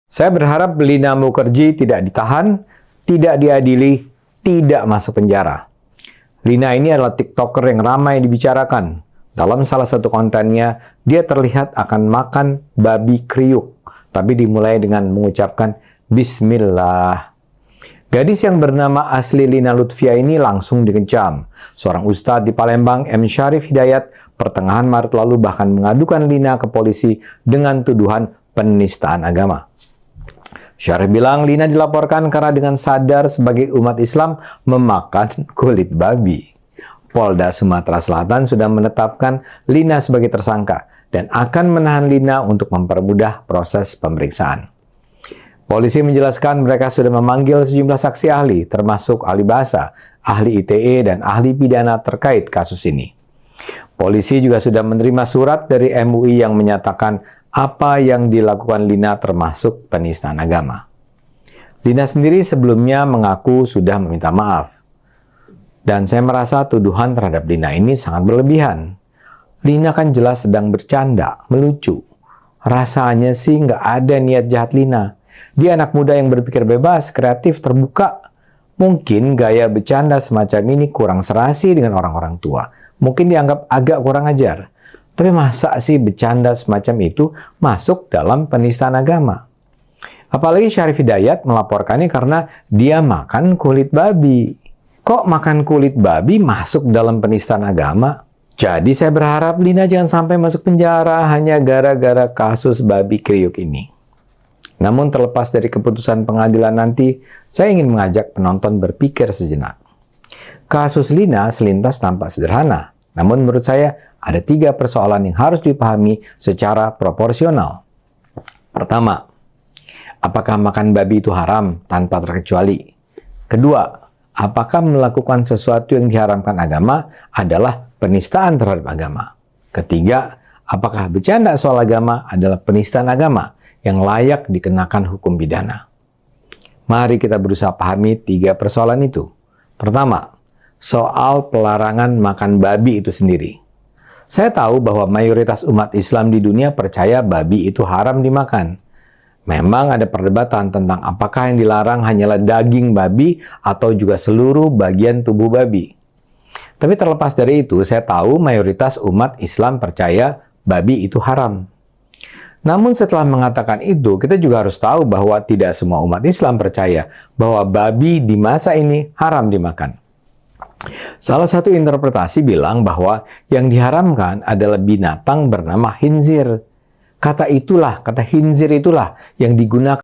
Saya berharap Lina Mukherjee tidak ditahan, tidak diadili, tidak masuk penjara. Lina ini adalah TikToker yang ramai dibicarakan. Dalam salah satu kontennya, dia terlihat akan makan babi kriuk, tapi dimulai dengan mengucapkan Bismillah. Gadis yang bernama asli Lina Lutfia ini langsung dikecam. Seorang ustadz di Palembang, M. Syarif Hidayat, pertengahan Maret lalu bahkan mengadukan Lina ke polisi dengan tuduhan penistaan agama. Syarif bilang Lina dilaporkan karena dengan sadar sebagai umat Islam memakan kulit babi. Polda Sumatera Selatan sudah menetapkan Lina sebagai tersangka dan akan menahan Lina untuk mempermudah proses pemeriksaan. Polisi menjelaskan mereka sudah memanggil sejumlah saksi ahli, termasuk ahli bahasa, ahli ITE, dan ahli pidana terkait kasus ini. Polisi juga sudah menerima surat dari MUI yang menyatakan apa yang dilakukan Lina termasuk penistaan agama. Lina sendiri sebelumnya mengaku sudah meminta maaf. Dan saya merasa tuduhan terhadap Lina ini sangat berlebihan. Lina kan jelas sedang bercanda, melucu. Rasanya sih nggak ada niat jahat Lina. Dia anak muda yang berpikir bebas, kreatif, terbuka. Mungkin gaya bercanda semacam ini kurang serasi dengan orang-orang tua. Mungkin dianggap agak kurang ajar. Tapi masa sih bercanda semacam itu masuk dalam penistaan agama? Apalagi Syarif Hidayat melaporkannya karena dia makan kulit babi. Kok makan kulit babi masuk dalam penistaan agama? Jadi saya berharap Lina jangan sampai masuk penjara hanya gara-gara kasus babi kriuk ini. Namun terlepas dari keputusan pengadilan nanti, saya ingin mengajak penonton berpikir sejenak. Kasus Lina selintas tampak sederhana, namun menurut saya ada 3 persoalan yang harus dipahami secara proporsional. Pertama, apakah makan babi itu haram tanpa terkecuali? Kedua, apakah melakukan sesuatu yang diharamkan agama adalah penistaan terhadap agama? Ketiga, apakah bercanda soal agama adalah penistaan agama yang layak dikenakan hukum pidana? Mari kita berusaha pahami 3 persoalan itu. Pertama, soal pelarangan makan babi itu sendiri. Saya tahu bahwa mayoritas umat Islam di dunia percaya babi itu haram dimakan. Memang ada perdebatan tentang apakah yang dilarang hanyalah daging babi atau juga seluruh bagian tubuh babi. Tapi terlepas dari itu, saya tahu mayoritas umat Islam percaya babi itu haram. Namun setelah mengatakan itu, kita juga harus tahu bahwa tidak semua umat Islam percaya bahwa babi di masa ini haram dimakan. Salah satu interpretasi bilang bahwa yang diharamkan adalah binatang bernama khinzir. Kata khinzir itulah yang digunakan